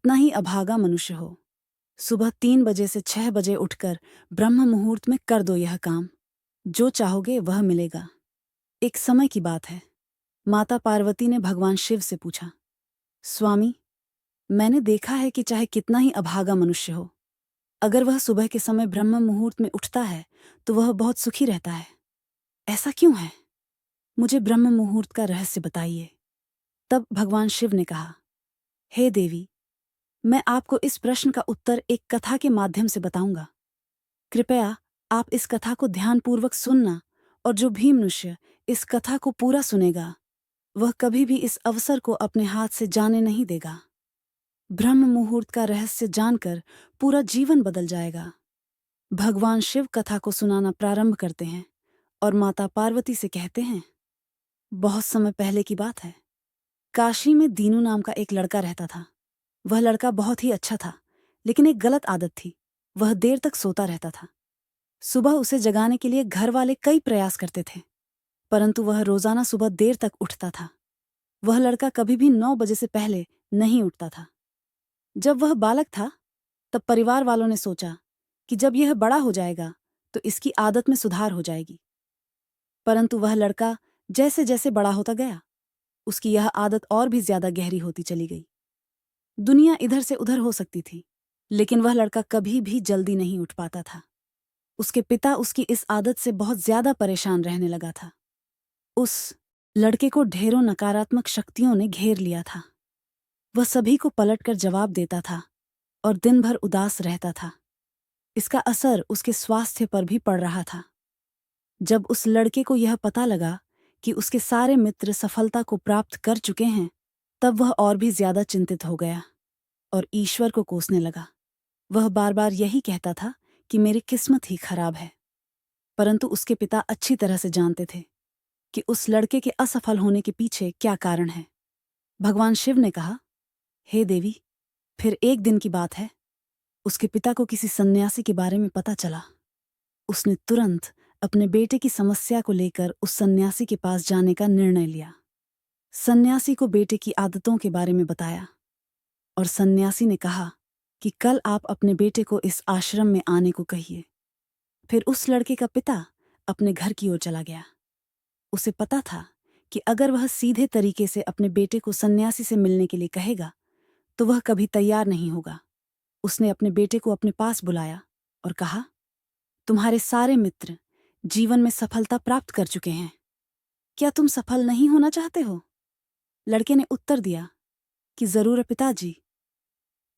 कितना ही अभागा मनुष्य हो, सुबह 3 बजे से 6 बजे उठकर ब्रह्म मुहूर्त में कर दो यह काम, जो चाहोगे वह मिलेगा। एक समय की बात है, माता पार्वती ने भगवान शिव से पूछा, स्वामी, मैंने देखा है कि चाहे कितना ही अभागा मनुष्य हो, अगर वह सुबह के समय ब्रह्म मुहूर्त में उठता है तो वह बहुत सुखी रहता है। ऐसा क्यों है? मुझे ब्रह्म मुहूर्त का रहस्य बताइए। तब भगवान शिव ने कहा, हे देवी, मैं आपको इस प्रश्न का उत्तर एक कथा के माध्यम से बताऊंगा। कृपया आप इस कथा को ध्यानपूर्वक सुनना, और जो भी मनुष्य इस कथा को पूरा सुनेगा वह कभी भी इस अवसर को अपने हाथ से जाने नहीं देगा। ब्रह्म मुहूर्त का रहस्य जानकर पूरा जीवन बदल जाएगा। भगवान शिव कथा को सुनाना प्रारंभ करते हैं और माता पार्वती से कहते हैं, बहुत समय पहले की बात है। काशी में दीनू नाम का एक लड़का रहता था। वह लड़का बहुत ही अच्छा था, लेकिन एक गलत आदत थी, वह देर तक सोता रहता था। सुबह उसे जगाने के लिए घर वाले कई प्रयास करते थे, परंतु वह रोजाना सुबह देर तक उठता था। वह लड़का कभी भी 9 बजे से पहले नहीं उठता था। जब वह बालक था तब परिवार वालों ने सोचा कि जब यह बड़ा हो जाएगा तो इसकी आदत में सुधार हो जाएगी। परंतु वह लड़का जैसे जैसे बड़ा होता गया, उसकी यह आदत और भी ज्यादा गहरी होती चली गई। दुनिया इधर से उधर हो सकती थी, लेकिन वह लड़का कभी भी जल्दी नहीं उठ पाता था। उसके पिता उसकी इस आदत से बहुत ज्यादा परेशान रहने लगा था। उस लड़के को ढेरों नकारात्मक शक्तियों ने घेर लिया था। वह सभी को पलटकर जवाब देता था और दिन भर उदास रहता था। इसका असर उसके स्वास्थ्य पर भी पड़ रहा था। जब उस लड़के को यह पता लगा कि उसके सारे मित्र सफलता को प्राप्त कर चुके हैं, तब वह और भी ज्यादा चिंतित हो गया और ईश्वर को कोसने लगा। वह बार बार यही कहता था कि मेरी किस्मत ही खराब है। परंतु उसके पिता अच्छी तरह से जानते थे कि उस लड़के के असफल होने के पीछे क्या कारण है। भगवान शिव ने कहा, हे देवी, फिर एक दिन की बात है, उसके पिता को किसी सन्यासी के बारे में पता चला। उसने तुरंत अपने बेटे की समस्या को लेकर उस सन्यासी के पास जाने का निर्णय लिया। सन्यासी को बेटे की आदतों के बारे में बताया और सन्यासी ने कहा कि कल आप अपने बेटे को इस आश्रम में आने को कहिए। फिर उस लड़के का पिता अपने घर की ओर चला गया। उसे पता था कि अगर वह सीधे तरीके से अपने बेटे को सन्यासी से मिलने के लिए कहेगा तो वह कभी तैयार नहीं होगा। उसने अपने बेटे को अपने पास बुलाया और कहा, तुम्हारे सारे मित्र जीवन में सफलता प्राप्त कर चुके हैं, क्या तुम सफल नहीं होना चाहते हो? लड़के ने उत्तर दिया कि जरूर है पिताजी,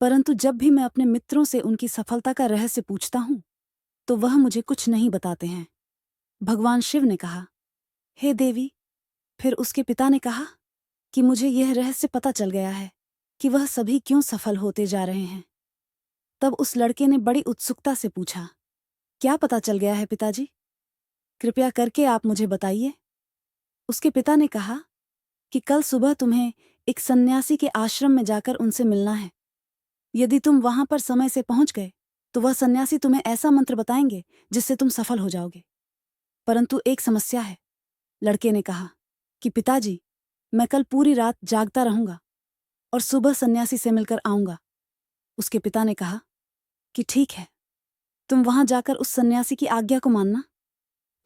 परंतु जब भी मैं अपने मित्रों से उनकी सफलता का रहस्य पूछता हूं तो वह मुझे कुछ नहीं बताते हैं। भगवान शिव ने कहा, हे देवी, फिर उसके पिता ने कहा कि मुझे यह रहस्य पता चल गया है कि वह सभी क्यों सफल होते जा रहे हैं। तब उस लड़के ने बड़ी उत्सुकता से पूछा, क्या पता चल गया है पिताजी? कृपया करके आप मुझे बताइए। उसके पिता ने कहा कि कल सुबह तुम्हें एक सन्यासी के आश्रम में जाकर उनसे मिलना है। यदि तुम वहां पर समय से पहुंच गए तो वह सन्यासी तुम्हें ऐसा मंत्र बताएंगे जिससे तुम सफल हो जाओगे। परंतु एक समस्या है। लड़के ने कहा कि पिताजी, मैं कल पूरी रात जागता रहूंगा और सुबह सन्यासी से मिलकर आऊंगा। उसके पिता ने कहा कि ठीक है, तुम वहां जाकर उस सन्यासी की आज्ञा को मानना।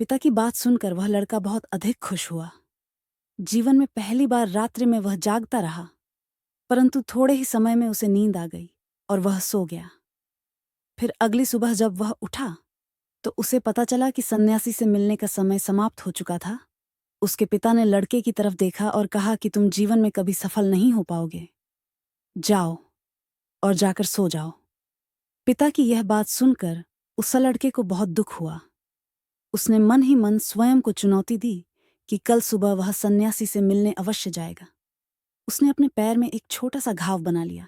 पिता की बात सुनकर वह लड़का बहुत अधिक खुश हुआ। जीवन में पहली बार रात्रि में वह जागता रहा, परंतु थोड़े ही समय में उसे नींद आ गई और वह सो गया। फिर अगली सुबह जब वह उठा तो उसे पता चला कि सन्यासी से मिलने का समय समाप्त हो चुका था। उसके पिता ने लड़के की तरफ देखा और कहा कि तुम जीवन में कभी सफल नहीं हो पाओगे, जाओ और जाकर सो जाओ। पिता की यह बात सुनकर उस लड़के को बहुत दुख हुआ। उसने मन ही मन स्वयं को चुनौती दी कि कल सुबह वह सन्यासी से मिलने अवश्य जाएगा। उसने अपने पैर में एक छोटा सा घाव बना लिया,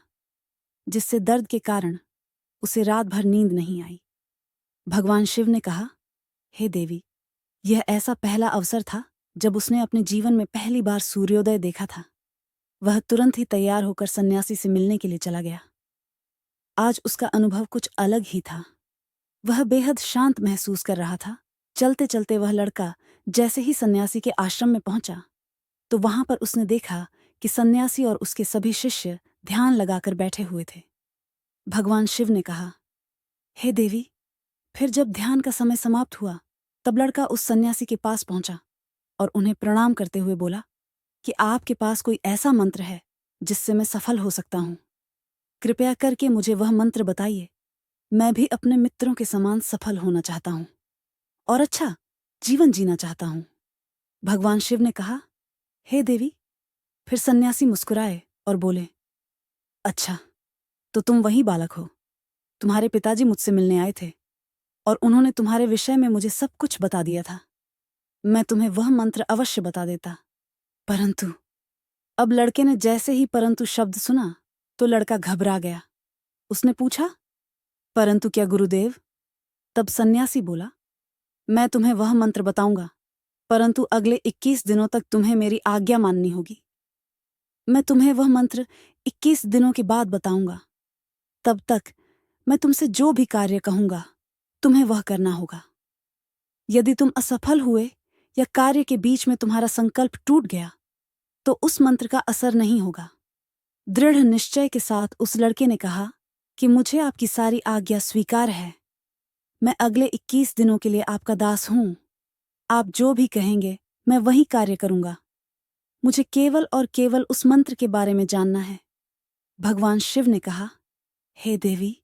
जिससे दर्द के कारण उसे रात भर नींद नहीं आई। भगवान शिव ने कहा, हे देवी, यह ऐसा पहला अवसर था जब उसने अपने जीवन में पहली बार सूर्योदय देखा था। वह तुरंत ही तैयार होकर सन्यासी से मिलने के लिए चला गया। आज उसका अनुभव कुछ अलग ही था। वह बेहद शांत महसूस कर रहा था। चलते चलते वह लड़का जैसे ही सन्यासी के आश्रम में पहुंचा तो वहां पर उसने देखा कि सन्यासी और उसके सभी शिष्य ध्यान लगाकर बैठे हुए थे। भगवान शिव ने कहा, हे देवी। फिर जब ध्यान का समय समाप्त हुआ, तब लड़का उस सन्यासी के पास पहुंचा और उन्हें प्रणाम करते हुए बोला कि आपके पास कोई ऐसा मंत्र है जिससे मैं सफल हो सकता हूं। कृपया करके मुझे वह मंत्र बताइए। मैं भी अपने मित्रों के समान सफल होना चाहता हूं और अच्छा जीवन जीना चाहता हूं। भगवान शिव ने कहा, हे देवी। फिर सन्यासी मुस्कुराए और बोले, अच्छा, तो तुम वही बालक हो। तुम्हारे पिताजी मुझसे मिलने आए थे और उन्होंने तुम्हारे विषय में मुझे सब कुछ बता दिया था। मैं तुम्हें वह मंत्र अवश्य बता देता, परंतु अब लड़के ने जैसे ही परंतु शब्द सुना तो लड़का घबरा गया। उसने पूछा, परंतु क्या गुरुदेव? तब सन्यासी बोला, मैं तुम्हें वह मंत्र बताऊंगा, परंतु अगले 21 दिनों तक तुम्हें मेरी आज्ञा माननी होगी। मैं तुम्हें वह मंत्र 21 दिनों के बाद बताऊंगा। तब तक मैं तुमसे जो भी कार्य कहूंगा तुम्हें वह करना होगा। यदि तुम असफल हुए या कार्य के बीच में तुम्हारा संकल्प टूट गया तो उस मंत्र का असर नहीं होगा। दृढ़ निश्चय के साथ उस लड़के ने कहा कि मुझे आपकी सारी आज्ञा स्वीकार है। मैं अगले 21 दिनों के लिए आपका दास हूं। आप जो भी कहेंगे मैं वही कार्य करूंगा। मुझे केवल और केवल उस मंत्र के बारे में जानना है। भगवान शिव ने कहा, हे देवी।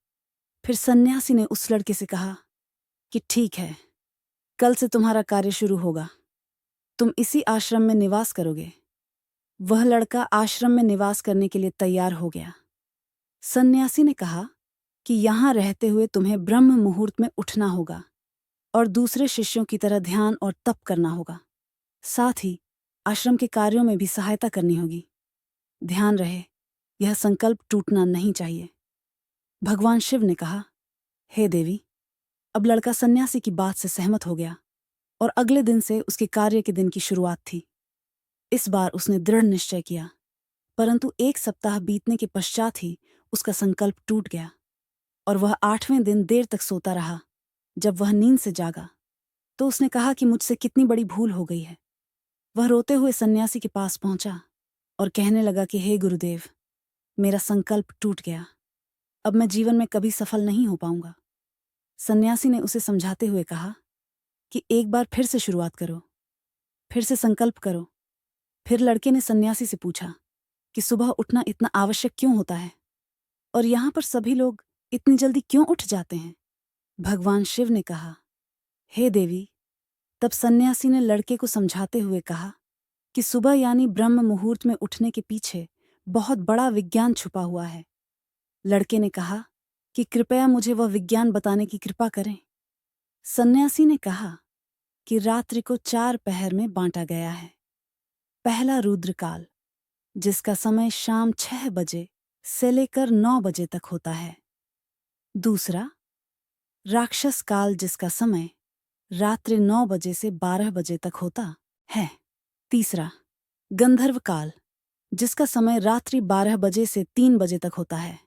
फिर सन्यासी ने उस लड़के से कहा कि ठीक है, कल से तुम्हारा कार्य शुरू होगा। तुम इसी आश्रम में निवास करोगे। वह लड़का आश्रम में निवास करने के लिए तैयार हो गया। सन्यासी ने कहा कि यहां रहते हुए तुम्हें ब्रह्म मुहूर्त में उठना होगा और दूसरे शिष्यों की तरह ध्यान और तप करना होगा। साथ ही आश्रम के कार्यों में भी सहायता करनी होगी। ध्यान रहे, यह संकल्प टूटना नहीं चाहिए। भगवान शिव ने कहा, हे देवी। अब लड़का सन्यासी की बात से सहमत हो गया और अगले दिन से उसके कार्य के दिन की शुरुआत थी। इस बार उसने दृढ़ निश्चय किया, परंतु 1 सप्ताह बीतने के पश्चात ही उसका संकल्प टूट गया और वह 8वें दिन देर तक सोता रहा। जब वह नींद से जागा तो उसने कहा कि मुझसे कितनी बड़ी भूल हो गई है। वह रोते हुए सन्यासी के पास पहुंचा और कहने लगा कि हे गुरुदेव, मेरा संकल्प टूट गया। अब मैं जीवन में कभी सफल नहीं हो पाऊंगा। सन्यासी ने उसे समझाते हुए कहा कि एक बार फिर से शुरुआत करो, फिर से संकल्प करो। फिर लड़के ने सन्यासी से पूछा कि सुबह उठना इतना आवश्यक क्यों होता है और यहां पर सभी लोग इतनी जल्दी क्यों उठ जाते हैं। भगवान शिव ने कहा, हे देवी। तब सन्यासी ने लड़के को समझाते हुए कहा कि सुबह यानी ब्रह्म मुहूर्त में उठने के पीछे बहुत बड़ा विज्ञान छुपा हुआ है। लड़के ने कहा कि कृपया मुझे वह विज्ञान बताने की कृपा करें। सन्यासी ने कहा कि रात्रि को 4 पहर में बांटा गया है। पहला रुद्रकाल, जिसका समय शाम 6 बजे से लेकर 9 बजे तक होता है। दूसरा राक्षस काल, जिसका समय रात्रि 9 बजे से 12 बजे तक होता है। तीसरा गंधर्व काल, जिसका समय रात्रि 12 बजे से 3 बजे तक होता है।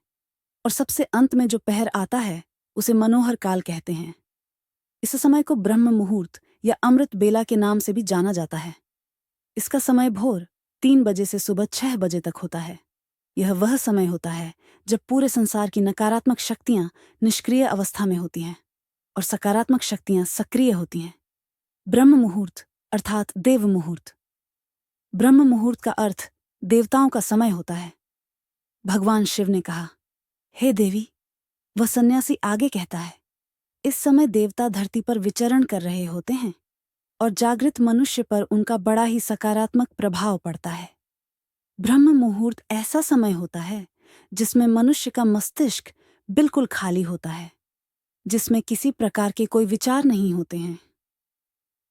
और सबसे अंत में जो पहर आता है उसे मनोहर काल कहते हैं। इस समय को ब्रह्म मुहूर्त या अमृत बेला के नाम से भी जाना जाता है। इसका समय भोर 3 बजे से सुबह 6 बजे तक होता है। यह वह समय होता है जब पूरे संसार की नकारात्मक शक्तियां निष्क्रिय अवस्था में होती हैं और सकारात्मक शक्तियां सक्रिय होती हैं। ब्रह्म मुहूर्त अर्थात देव मुहूर्त। ब्रह्म मुहूर्त का अर्थ देवताओं का समय होता है। भगवान शिव ने कहा, हे देवी। वह सन्यासी आगे कहता है, इस समय देवता धरती पर विचरण कर रहे होते हैं और जागृत मनुष्य पर उनका बड़ा ही सकारात्मक प्रभाव पड़ता है। ब्रह्म मुहूर्त ऐसा समय होता है जिसमें मनुष्य का मस्तिष्क बिल्कुल खाली होता है, जिसमें किसी प्रकार के कोई विचार नहीं होते हैं।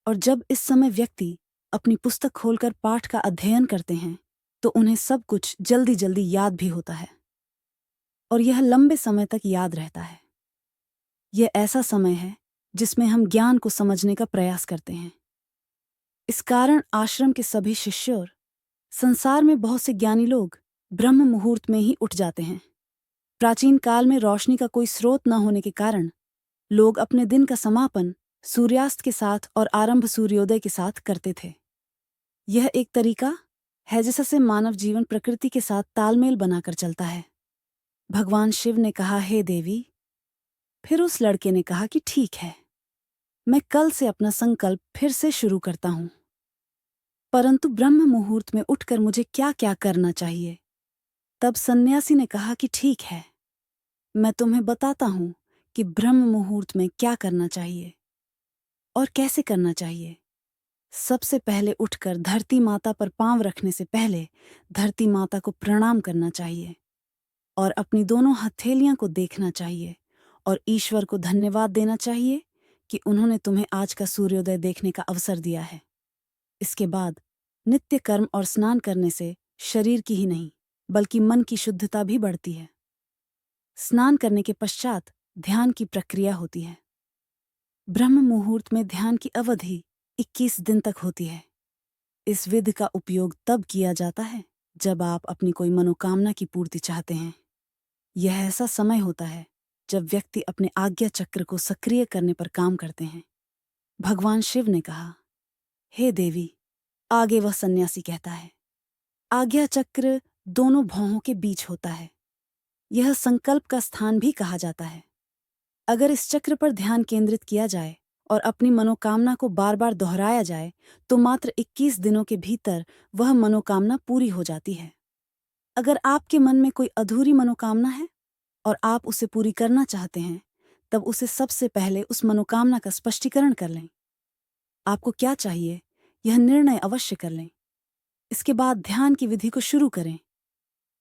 और जब इस समय व्यक्ति अपनी पुस्तक खोलकर पाठ का अध्ययन करते हैं तो उन्हें सब कुछ जल्दी जल्दी याद भी होता है और यह लंबे समय तक याद रहता है। यह ऐसा समय है जिसमें हम ज्ञान को समझने का प्रयास करते हैं। इस कारण आश्रम के सभी शिष्य और संसार में बहुत से ज्ञानी लोग ब्रह्म मुहूर्त में ही उठ जाते हैं। प्राचीन काल में रोशनी का कोई स्रोत न होने के कारण लोग अपने दिन का समापन सूर्यास्त के साथ और आरंभ सूर्योदय के साथ करते थे। यह एक तरीका है जिससे मानव जीवन प्रकृति के साथ तालमेल बनाकर चलता है। भगवान शिव ने कहा, हे देवी। फिर उस लड़के ने कहा कि ठीक है, मैं कल से अपना संकल्प फिर से शुरू करता हूं, परंतु ब्रह्म मुहूर्त में उठकर मुझे क्या क्या करना चाहिए। तब सन्यासी ने कहा कि ठीक है, मैं तुम्हें बताता हूं कि ब्रह्म मुहूर्त में क्या करना चाहिए और कैसे करना चाहिए। सबसे पहले उठकर धरती माता पर पांव रखने से पहले धरती माता को प्रणाम करना चाहिए और अपनी दोनों हथेलियां को देखना चाहिए और ईश्वर को धन्यवाद देना चाहिए कि उन्होंने तुम्हें आज का सूर्योदय देखने का अवसर दिया है। इसके बाद नित्य कर्म और स्नान करने से शरीर की ही नहीं बल्कि मन की शुद्धता भी बढ़ती है। स्नान करने के पश्चात ध्यान की प्रक्रिया होती है। ब्रह्म मुहूर्त में ध्यान की अवधि 21 दिन तक होती है। इस विधि का उपयोग तब किया जाता है जब आप अपनी कोई मनोकामना की पूर्ति चाहते हैं। यह ऐसा समय होता है जब व्यक्ति अपने आज्ञा चक्र को सक्रिय करने पर काम करते हैं। भगवान शिव ने कहा, हे देवी। आगे वह सन्यासी कहता है, आज्ञा चक्र दोनों भौहों के बीच होता है। यह संकल्प का स्थान भी कहा जाता है। अगर इस चक्र पर ध्यान केंद्रित किया जाए और अपनी मनोकामना को बार बार दोहराया जाए तो मात्र 21 दिनों के भीतर वह मनोकामना पूरी हो जाती है। अगर आपके मन में कोई अधूरी मनोकामना है और आप उसे पूरी करना चाहते हैं, तब उसे सबसे पहले उस मनोकामना का स्पष्टीकरण कर लें। आपको क्या चाहिए, यह निर्णय अवश्य कर लें। इसके बाद ध्यान की विधि को शुरू करें।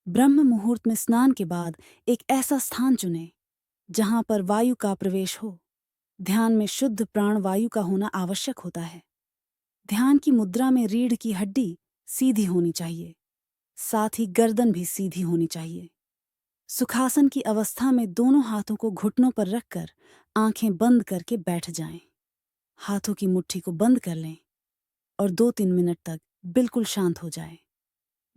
ब्रह्म मुहूर्त में स्नान के बाद एक ऐसा स्थान चुनें जहां पर वायु का प्रवेश हो। ध्यान में शुद्ध प्राण वायु का होना आवश्यक होता है। ध्यान की मुद्रा में रीढ़ की हड्डी सीधी होनी चाहिए, साथ ही गर्दन भी सीधी होनी चाहिए। सुखासन की अवस्था में दोनों हाथों को घुटनों पर रखकर आंखें बंद करके बैठ जाएं। हाथों की मुट्ठी को बंद कर लें और 2-3 मिनट तक बिल्कुल शांत हो जाए।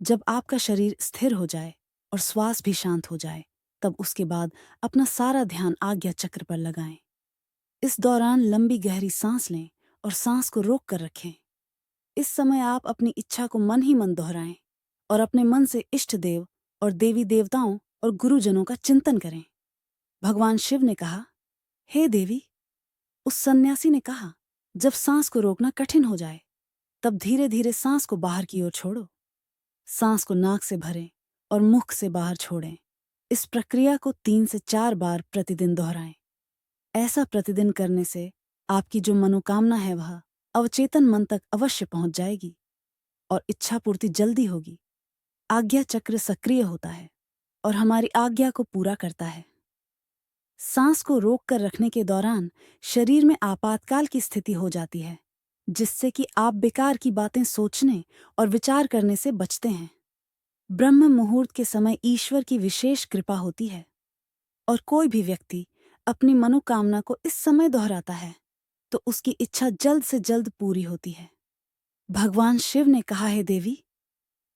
जब आपका शरीर स्थिर हो जाए और श्वास भी शांत हो जाए, तब उसके बाद अपना सारा ध्यान आज्ञा चक्र पर लगाएं। इस दौरान लंबी गहरी सांस लें और सांस को रोक कर रखें। इस समय आप अपनी इच्छा को मन ही मन दोहराएं और अपने मन से इष्ट देव और देवी देवताओं और गुरुजनों का चिंतन करें। भगवान शिव ने कहा, हे देवी। उस सन्यासी ने कहा, जब सांस को रोकना कठिन हो जाए तब धीरे धीरे सांस को बाहर की ओर छोड़ो। सांस को नाक से भरें और मुख से बाहर छोड़ें। इस प्रक्रिया को 3 से 4 बार प्रतिदिन दोहराएं। ऐसा प्रतिदिन करने से आपकी जो मनोकामना है वह अवचेतन मन तक अवश्य पहुंच जाएगी और इच्छा पूर्ति जल्दी होगी। आज्ञा चक्र सक्रिय होता है और हमारी आज्ञा को पूरा करता है। सांस को रोक कर रखने के दौरान शरीर में आपातकाल की स्थिति हो जाती है, जिससे कि आप बेकार की बातें सोचने और विचार करने से बचते हैं। ब्रह्म मुहूर्त के समय ईश्वर की विशेष कृपा होती है और कोई भी व्यक्ति अपनी मनोकामना को इस समय दोहराता है तो उसकी इच्छा जल्द से जल्द पूरी होती है। भगवान शिव ने कहा, है देवी।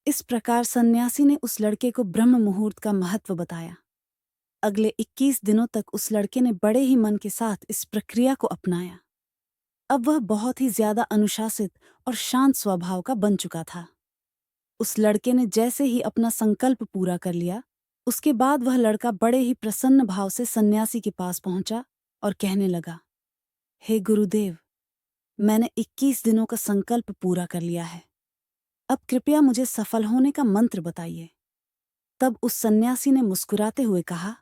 इस प्रकार सन्यासी ने उस लड़के को ब्रह्म मुहूर्त का महत्व बताया। अगले 21 दिनों तक उस लड़के ने बड़े ही मन के साथ इस प्रक्रिया को अपनाया। अब वह बहुत ही ज्यादा अनुशासित और शांत स्वभाव का बन चुका था। उस लड़के ने जैसे ही अपना संकल्प पूरा कर लिया, उसके बाद वह लड़का बड़े ही प्रसन्न भाव से सन्यासी के पास पहुंचा और कहने लगा, हे गुरुदेव, मैंने 21 दिनों का संकल्प पूरा कर लिया है। अब कृपया मुझे सफल होने का मंत्र बताइए। तब उस सन्यासी ने मुस्कुराते हुए कहा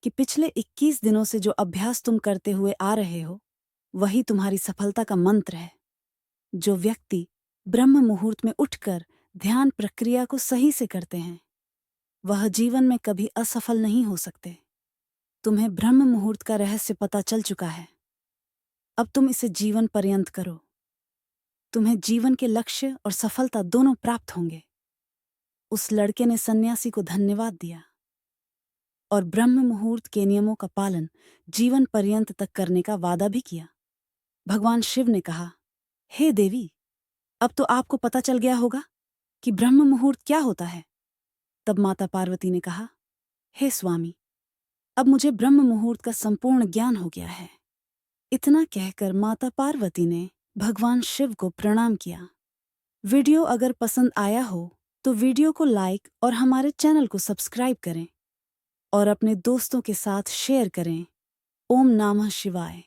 कि पिछले 21 दिनों से जो अभ्यास तुम करते हुए आ रहे हो, वही तुम्हारी सफलता का मंत्र है। जो व्यक्ति ब्रह्म मुहूर्त में उठकर ध्यान प्रक्रिया को सही से करते हैं, वह जीवन में कभी असफल नहीं हो सकते। तुम्हें ब्रह्म मुहूर्त का रहस्य पता चल चुका है। अब तुम इसे जीवन पर्यंत करो। तुम्हें जीवन के लक्ष्य और सफलता दोनों प्राप्त होंगे। उस लड़के ने सन्यासी को धन्यवाद दिया और ब्रह्म मुहूर्त के नियमों का पालन जीवन पर्यंत तक करने का वादा भी किया। भगवान शिव ने कहा, हे देवी, अब तो आपको पता चल गया होगा कि ब्रह्म मुहूर्त क्या होता है। तब माता पार्वती ने कहा, हे स्वामी, अब मुझे ब्रह्म मुहूर्त का संपूर्ण ज्ञान हो गया है। इतना कहकर माता पार्वती ने भगवान शिव को प्रणाम किया। वीडियो अगर पसंद आया हो तो वीडियो को लाइक और हमारे चैनल को सब्सक्राइब करें और अपने दोस्तों के साथ शेयर करें। ओम नमः शिवाय।